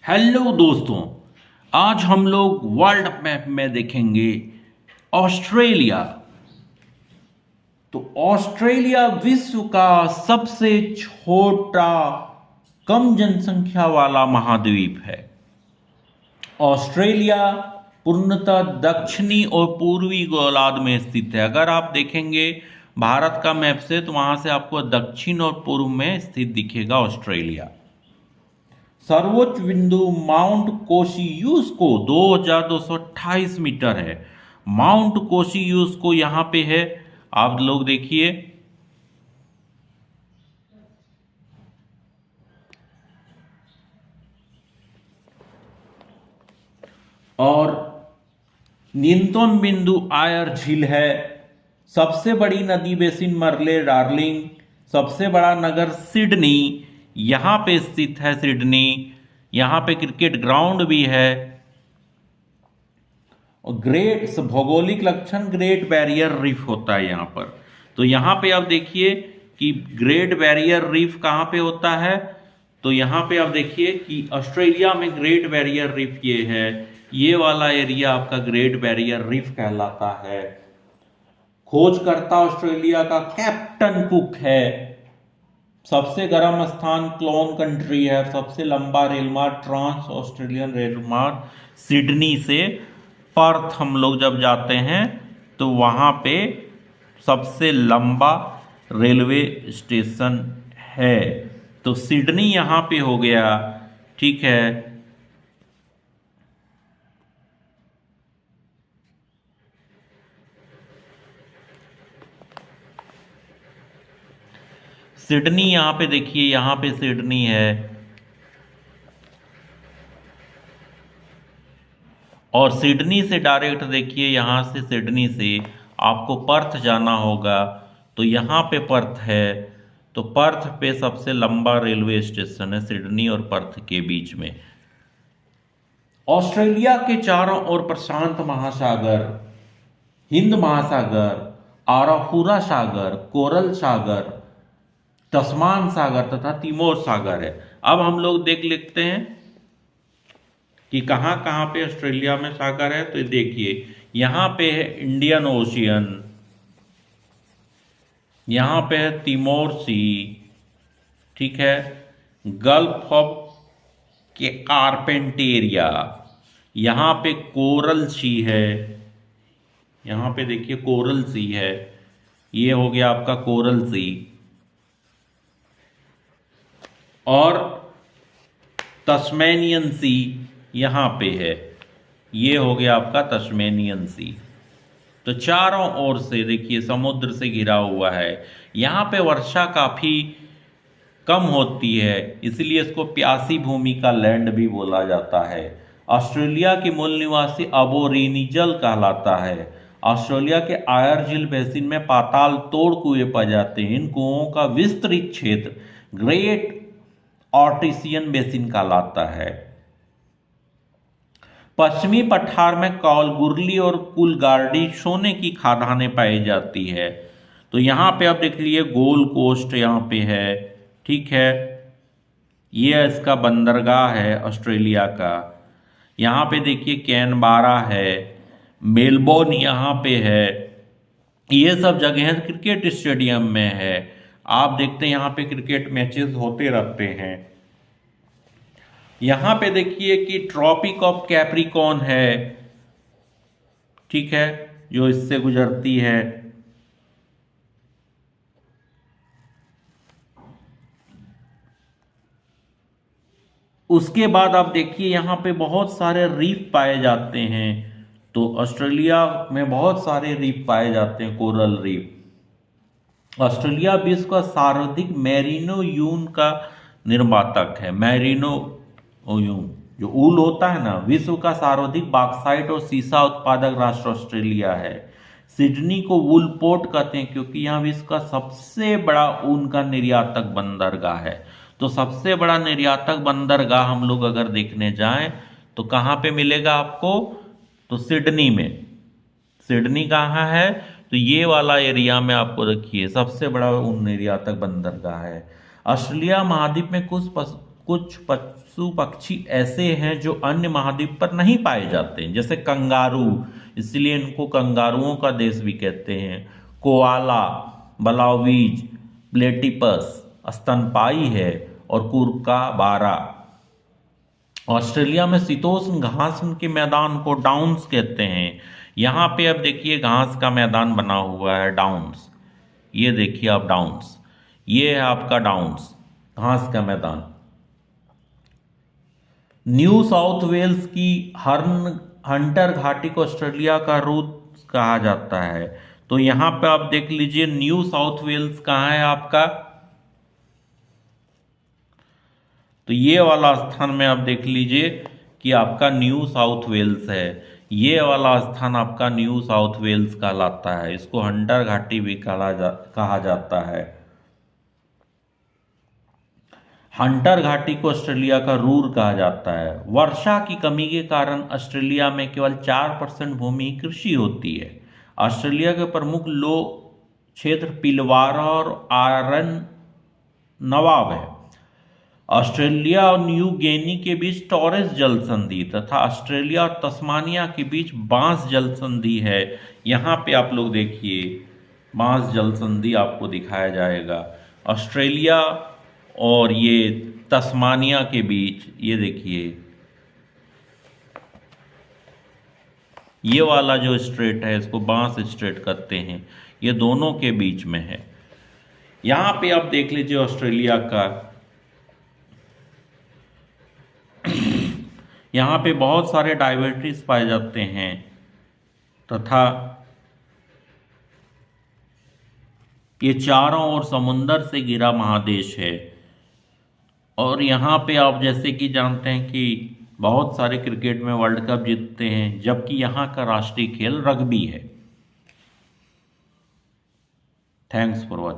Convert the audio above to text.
Hello दोस्तों। आज हम लोग वर्ल्ड मैप में देखेंगे ऑस्ट्रेलिया। तो ऑस्ट्रेलिया विश्व का सबसे छोटा कम जनसंख्या वाला महाद्वीप है। ऑस्ट्रेलिया पूर्णतः दक्षिणी और पूर्वी गोलार्ध में स्थित है। अगर आप देखेंगे भारत का मैप से तो वहां से आपको दक्षिण और पूर्व में स्थित दिखेगा ऑस्ट्रेलिया। सर्वोच्च बिंदु माउंट कोशियूस्को 2228 मीटर है। माउंट कोशियूस्को यहां पे है, आप लोग देखिए। और न्यूनतम बिंदु आयर झील है। सबसे बड़ी नदी बेसिन मरले डार्लिंग। सबसे बड़ा नगर सिडनी यहां पे स्थित है। सिडनी यहां पे क्रिकेट ग्राउंड भी है। और ग्रेट भौगोलिक लक्षण ग्रेट बैरियर रीफ होता है यहां पर। तो यहां पे आप देखिए कि ग्रेट बैरियर रीफ कहां पे होता है। तो यहां पे आप देखिए कि ऑस्ट्रेलिया में ग्रेट बैरियर रीफ ये है। ये वाला एरिया आपका ग्रेट बैरियर रीफ कहलाता है। खोजकर्ता ऑस्ट्रेलिया का कैप्टन कुक है। सबसे गर्म स्थान क्लोन कंट्री है। सबसे लंबा रेलमार्ग ट्रांस ऑस्ट्रेलियन रेलमार्ग सिडनी से पर्थ हम लोग जब जाते हैं तो वहां पे सबसे लंबा रेलवे स्टेशन है। तो सिडनी यहां पे हो गया, ठीक है। सिडनी यहां पे देखिए, यहां पे सिडनी है। और सिडनी से डायरेक्ट देखिए, यहां से सिडनी से आपको पर्थ जाना होगा। तो यहां पे पर्थ है। तो पर्थ पे सबसे लंबा रेलवे स्टेशन है सिडनी और पर्थ के बीच में। ऑस्ट्रेलिया के चारों ओर प्रशांत महासागर, हिंद महासागर, आराहुरा सागर, कोरल सागर, तस्मान सागर तथा तिमोर सागर है। अब हम लोग देख लेते हैं कि कहां कहां पे ऑस्ट्रेलिया में सागर है। तो देखिए यहां पे है इंडियन ओशियन, यहां पे है तिमोर सी, ठीक है। गल्फ ऑफ के कारपेंटेरिया, यहां पे कोरल सी है। यहां पे देखिए कोरल सी है। ये हो गया आपका कोरल सी। और तस्मेनियन सी यहां पे है। ये हो गया आपका तस्मेनियन सी। तो चारों ओर से देखिए समुद्र से घिरा हुआ है। यहां पे वर्षा काफी कम होती है, इसलिए इसको प्यासी भूमि का लैंड भी बोला जाता है। ऑस्ट्रेलिया के मूल निवासी अबोरिजिनल कहलाता है। ऑस्ट्रेलिया के आयर झील बेसिन में पाताल तोड़ कुएं पाए जाते हैं। इन कुओं का विस्तृत क्षेत्र ग्रेट ऑर्टिसियन बेसिन कहलाता है। पश्चिमी पठार में कौलगुरली और कुलगार्डी सोने की खादानें पाई जाती है। तो यहां पे आप देख लीजिए गोल्ड कोस्ट यहां पे है, ठीक है। ये इसका बंदरगाह है ऑस्ट्रेलिया का। यहां पे देखिए कैनबारा है, मेलबोर्न यहां पे है। ये सब जगह क्रिकेट स्टेडियम में है। आप देखते हैं यहां पे क्रिकेट मैचेस होते रहते हैं। यहां पे देखिए कि ट्रॉपिक ऑफ कैप्रिकॉर्न है, ठीक है, जो इससे गुजरती है। उसके बाद आप देखिए यहां पे बहुत सारे रीफ पाए जाते हैं। तो ऑस्ट्रेलिया में बहुत सारे रीफ पाए जाते हैं, कोरल रीफ। ऑस्ट्रेलिया विश्व का सर्वाधिक मैरिनो यून का निर्मातक है। मैरिनो यून जो ऊल होता है ना, विश्व का सर्वाधिक बॉक्साइट और सीसा उत्पादक राष्ट्र ऑस्ट्रेलिया है। सिडनी को वूल पोर्ट कहते हैं क्योंकि यहाँ विश्व का सबसे बड़ा ऊन का निर्यातक बंदरगाह है। तो सबसे बड़ा निर्यातक बंदरगाह हम लोग अगर देखने जाएं तो कहाँ पे मिलेगा आपको, तो सिडनी में। सिडनी कहाँ है, तो ये वाला एरिया में आपको रखिए सबसे बड़ा ऊन निर्यातक बंदरगाह है। ऑस्ट्रेलिया महाद्वीप में कुछ पशु पक्षी ऐसे हैं जो अन्य महाद्वीप पर नहीं पाए जाते हैं, जैसे कंगारू, इसलिए इनको कंगारुओं का देश भी कहते हैं। कोआला, बलावीज, प्लेटिपस स्तनपायी है, और कुर्काबारा। ऑस्ट्रेलिया में शीतोष्ण घास के मैदान को डाउन्स कहते हैं। यहाँ पे अब देखिए घास का मैदान बना हुआ है, डाउन्स। ये देखिए आप डाउन्स, ये है आपका डाउन्स, घास का मैदान। न्यू साउथ वेल्स की हंटर घाटी को ऑस्ट्रेलिया का रूट कहा जाता है। तो यहाँ पे आप देख लीजिए न्यू साउथ वेल्स कहाँ है आपका, तो ये वाला स्थान में आप देख लीजिए कि आपका न्यू साउथ वेल्स है। ये वाला स्थान आपका न्यू साउथ वेल्स कहलाता है। इसको हंटर घाटी भी कहा जाता है। हंटर घाटी को ऑस्ट्रेलिया का रूर कहा जाता है। वर्षा की कमी के कारण ऑस्ट्रेलिया में केवल 4% भूमि कृषि होती है। ऑस्ट्रेलिया के प्रमुख लो क्षेत्र पिलवारा और आरन नवाब है। ऑस्ट्रेलिया और न्यू गिनी के बीच टॉरेस जल संधि तथा ऑस्ट्रेलिया और तस्मानिया के बीच बांस जल संधि है। यहाँ पे आप लोग देखिए बांस जल संधि आपको दिखाया जाएगा। ऑस्ट्रेलिया और ये तस्मानिया के बीच, ये देखिए ये वाला जो स्ट्रेट है इसको बांस स्ट्रेट कहते हैं, ये दोनों के बीच में है। यहाँ पे आप देख लीजिए ऑस्ट्रेलिया का, यहाँ पे बहुत सारे डाइवर्सिटीज पाए जाते हैं तथा ये चारों ओर समुंदर से घिरा महादेश है। और यहाँ पे आप जैसे कि जानते हैं कि बहुत सारे क्रिकेट में वर्ल्ड कप जीतते हैं, जबकि यहाँ का राष्ट्रीय खेल रग्बी है। Thanks for watching.